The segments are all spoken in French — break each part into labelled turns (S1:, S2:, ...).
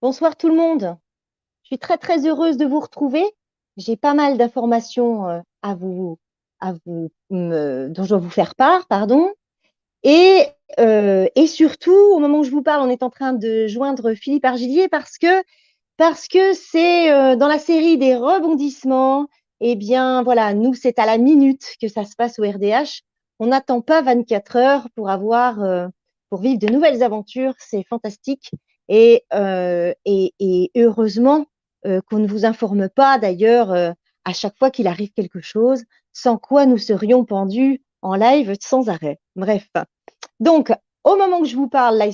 S1: Bonsoir tout le monde. Je suis très très heureuse de vous retrouver. J'ai pas mal d'informations dont je dois vous faire part, pardon. Et surtout, au moment où je vous parle, on est en train de joindre Philippe Argillier parce que c'est dans la série des rebondissements. Eh bien, voilà, nous, c'est à la minute que ça se passe au RDH. On n'attend pas 24 heures pour vivre de nouvelles aventures. C'est fantastique. Et heureusement qu'on ne vous informe pas d'ailleurs à chaque fois qu'il arrive quelque chose, sans quoi nous serions pendus en live sans arrêt. Bref. Donc, au moment où je vous parle, là,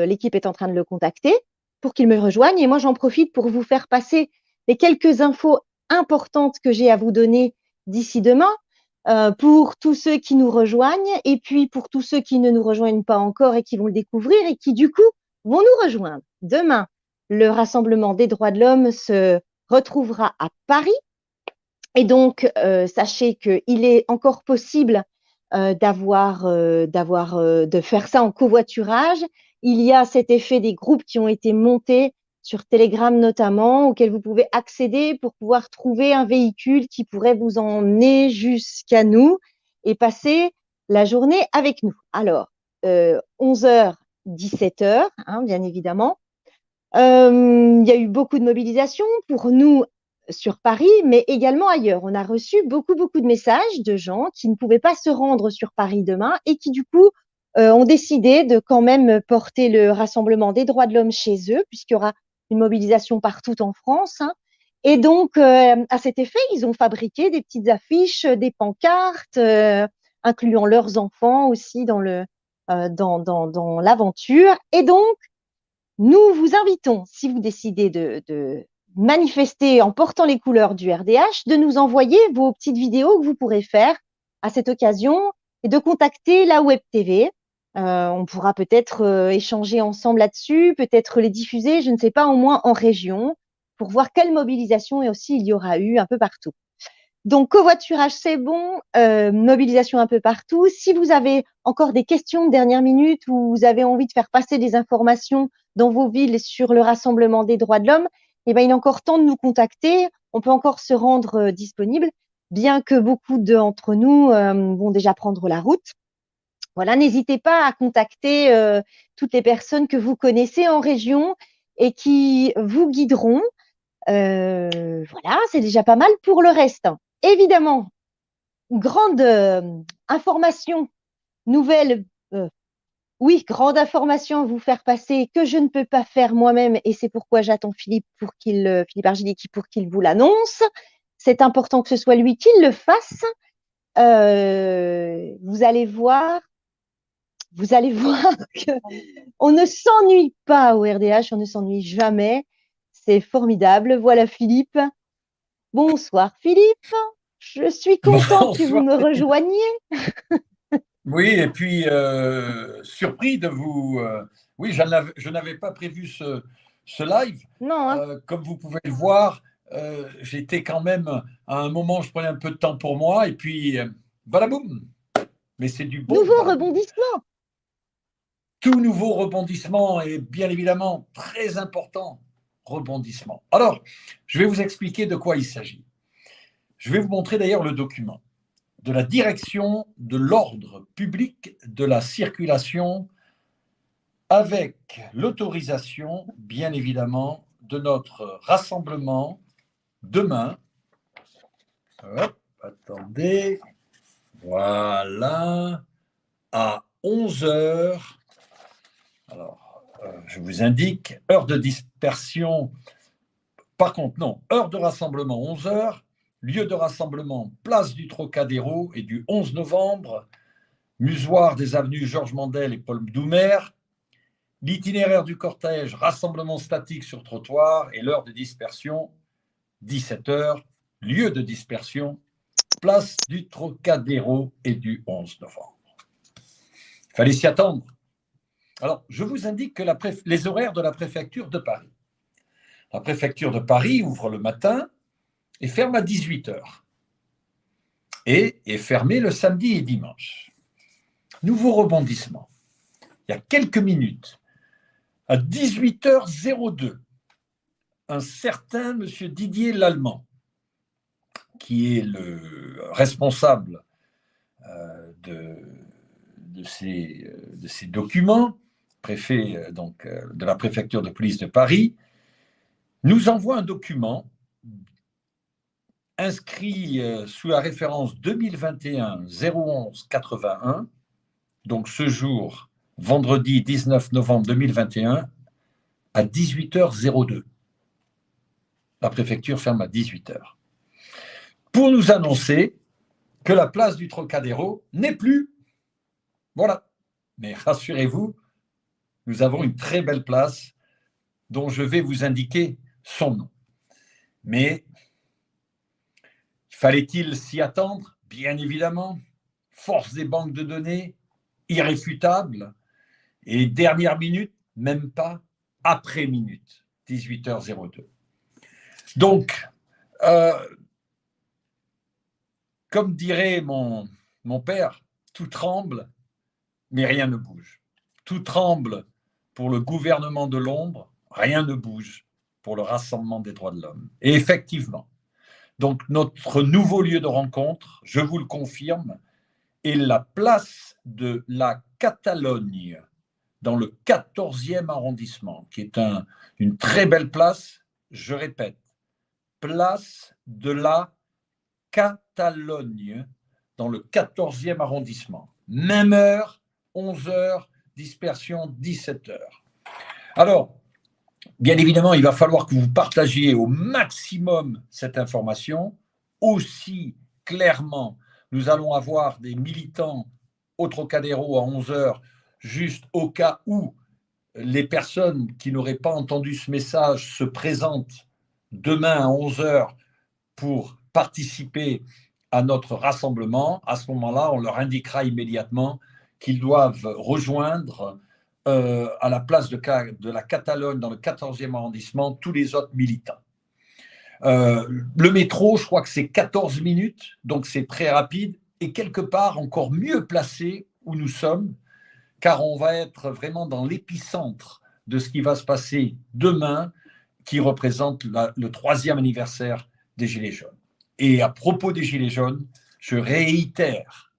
S1: l'équipe est en train de le contacter pour qu'il me rejoigne. Et moi, j'en profite pour vous faire passer les quelques infos importantes que j'ai à vous donner d'ici demain, pour tous ceux qui nous rejoignent et puis pour tous ceux qui ne nous rejoignent pas encore et qui vont le découvrir et qui, du coup, vont nous rejoindre. Demain, le Rassemblement des droits de l'homme se retrouvera à Paris. Et donc, sachez qu'il est encore possible de faire ça en covoiturage. Il y a cet effet des groupes qui ont été montés sur Telegram notamment, auxquels vous pouvez accéder pour pouvoir trouver un véhicule qui pourrait vous emmener jusqu'à nous et passer la journée avec nous. Alors, 11h, 17h, hein, bien évidemment. Il y a eu beaucoup de mobilisations pour nous sur Paris, mais également ailleurs. On a reçu beaucoup de messages de gens qui ne pouvaient pas se rendre sur Paris demain et qui, du coup, ont décidé de quand même porter le Rassemblement des droits de l'homme chez eux, puisqu'il y aura une mobilisation partout en France, hein. Et donc, à cet effet, ils ont fabriqué des petites affiches, des pancartes, incluant leurs enfants aussi dans l'aventure. Et donc, nous vous invitons, si vous décidez de manifester en portant les couleurs du RDH, de nous envoyer vos petites vidéos que vous pourrez faire à cette occasion et de contacter la Web TV. On pourra peut-être échanger ensemble là-dessus, peut-être les diffuser, je ne sais pas, au moins en région, pour voir quelle mobilisation et aussi il y aura eu un peu partout. Donc, covoiturage, c'est bon. Mobilisation un peu partout. Si vous avez encore des questions de dernière minute ou vous avez envie de faire passer des informations dans vos villes sur le Rassemblement des droits de l'homme, eh ben, il est encore temps de nous contacter. On peut encore se rendre disponible, bien que beaucoup d'entre nous vont déjà prendre la route. Voilà, n'hésitez pas à contacter toutes les personnes que vous connaissez en région et qui vous guideront. Voilà, c'est déjà pas mal pour le reste. Évidemment, grande information, nouvelle, euh, oui, grande information à vous faire passer que je ne peux pas faire moi-même et c'est pourquoi j'attends Philippe Argiliki pour qu'il vous l'annonce. C'est important que ce soit lui qui le fasse. Vous allez voir, vous allez voir que on ne s'ennuie pas au RDH, on ne s'ennuie jamais. C'est formidable. Voilà Philippe. Bonsoir Philippe. Je suis contente que vous
S2: Bonsoir.
S1: me rejoigniez.
S2: Oui, et puis surpris de vous. Oui, je n'avais pas prévu ce live.
S1: Non, hein.
S2: Comme vous pouvez le voir, j'étais quand même à un moment, je prenais un peu de temps pour moi, et puis balaboum. Mais c'est du bon
S1: Nouveau
S2: balaboum.
S1: rebondissement.
S2: Tout nouveau rebondissement et bien évidemment très important rebondissement. Alors, je vais vous expliquer de quoi il s'agit. Je vais vous montrer d'ailleurs le document de la direction de l'ordre public de la circulation avec l'autorisation, bien évidemment, de notre rassemblement demain. Hop, attendez, voilà, à 11 heures. Alors, je vous indique, heure de dispersion, par contre, non, heure de rassemblement 11 heures, lieu de rassemblement place du Trocadéro et du 11 novembre, musoir des avenues Georges Mandel et Paul Doumer, l'itinéraire du cortège, rassemblement statique sur trottoir et l'heure de dispersion, 17 heures, lieu de dispersion, place du Trocadéro et du 11 novembre. Il fallait s'y attendre. Alors, je vous indique que les horaires de la préfecture de Paris. La préfecture de Paris ouvre le matin et ferme à 18 heures et est fermée le samedi et dimanche. Nouveau rebondissement. Il y a quelques minutes, à 18h02, un certain monsieur Didier Lallemand, qui est le responsable de ces documents, préfet donc, de la préfecture de police de Paris, nous envoie un document inscrit sous la référence 2021-011-81, donc ce jour, vendredi 19 novembre 2021, à 18h02. La préfecture ferme à 18h. Pour nous annoncer que la place du Trocadéro n'est plus. Voilà. Mais rassurez-vous, nous avons une très belle place dont je vais vous indiquer son nom. Mais fallait-il s'y attendre? Bien évidemment. Force des banques de données, irréfutable. Et dernière minute, même pas, après minute, 18h02. Donc, comme dirait mon père, tout tremble, mais rien ne bouge. Tout tremble pour le gouvernement de l'ombre, rien ne bouge pour le Rassemblement des droits de l'homme. Et effectivement, donc notre nouveau lieu de rencontre, je vous le confirme, est la place de la Catalogne, dans le 14e arrondissement, qui est une très belle place, je répète, place de la Catalogne, dans le 14e arrondissement. Même heure, 11h, dispersion 17h. Alors, bien évidemment, il va falloir que vous partagiez au maximum cette information. Aussi clairement, nous allons avoir des militants au Trocadéro à 11h, juste au cas où les personnes qui n'auraient pas entendu ce message se présentent demain à 11h pour participer à notre rassemblement. À ce moment-là, on leur indiquera immédiatement qu'ils doivent rejoindre à la place de la Catalogne, dans le 14e arrondissement, tous les autres militants. Le métro, je crois que c'est 14 minutes, donc c'est très rapide, et quelque part encore mieux placé où nous sommes, car on va être vraiment dans l'épicentre de ce qui va se passer demain, qui représente le 3e anniversaire des Gilets jaunes. Et à propos des Gilets jaunes, je réitère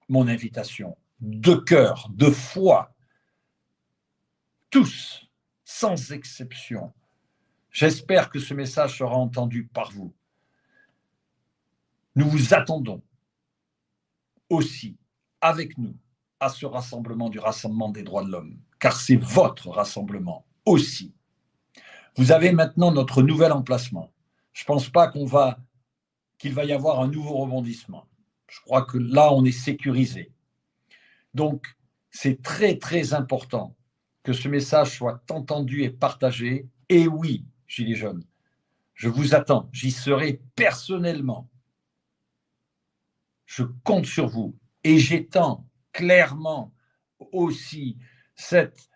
S2: mon invitation de cœur, de foi, tous, sans exception. J'espère que ce message sera entendu par vous. Nous vous attendons aussi avec nous à ce rassemblement du Rassemblement des droits de l'homme, car c'est votre rassemblement aussi. Vous avez maintenant notre nouvel emplacement. Je ne pense pas qu'il va y avoir un nouveau rebondissement. Je crois que là, on est sécurisé. Donc, c'est très, très important que ce message soit entendu et partagé. Et oui, Gilets jaunes, je vous attends, j'y serai personnellement. Je compte sur vous et j'étends clairement aussi cette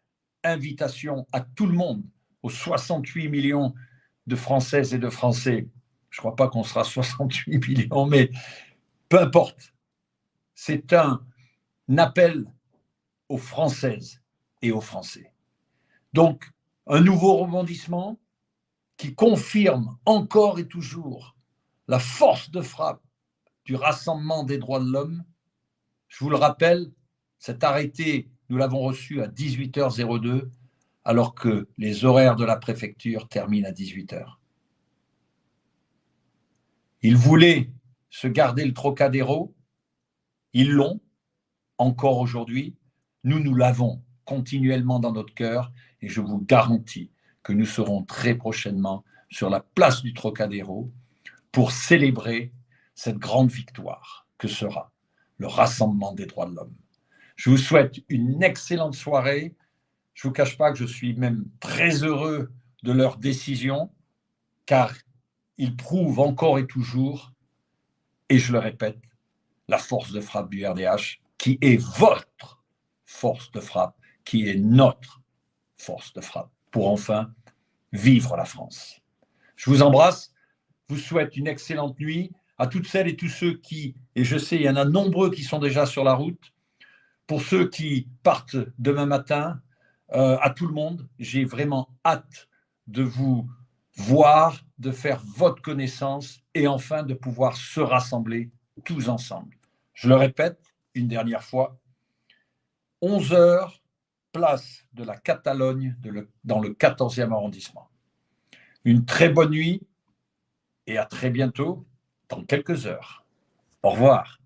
S2: invitation à tout le monde, aux 68 millions de Françaises et de Français. Je ne crois pas qu'on sera 68 millions, mais peu importe. C'est un appel aux Françaises et aux Français. Donc, un nouveau rebondissement qui confirme encore et toujours la force de frappe du Rassemblement des droits de l'homme. Je vous le rappelle, cet arrêté, nous l'avons reçu à 18h02, alors que les horaires de la préfecture terminent à 18h. Ils voulaient se garder le Trocadéro, ils l'ont, encore aujourd'hui. Nous l'avons continuellement dans notre cœur et je vous garantis que nous serons très prochainement sur la place du Trocadéro pour célébrer cette grande victoire que sera le Rassemblement des droits de l'homme. Je vous souhaite une excellente soirée. Je ne vous cache pas que je suis même très heureux de leur décision, car ils prouvent encore et toujours, et je le répète, la force de frappe du RDH, qui est votre force de frappe, qui est notre force de frappe, pour enfin vivre la France. Je vous embrasse, vous souhaite une excellente nuit à toutes celles et tous ceux qui, et je sais, il y en a nombreux qui sont déjà sur la route, pour ceux qui partent demain matin, à tout le monde, j'ai vraiment hâte de vous voire de faire votre connaissance et enfin de pouvoir se rassembler tous ensemble. Je le répète une dernière fois, 11 heures, place de la Catalogne dans le 14e arrondissement. Une très bonne nuit et à très bientôt dans quelques heures. Au revoir.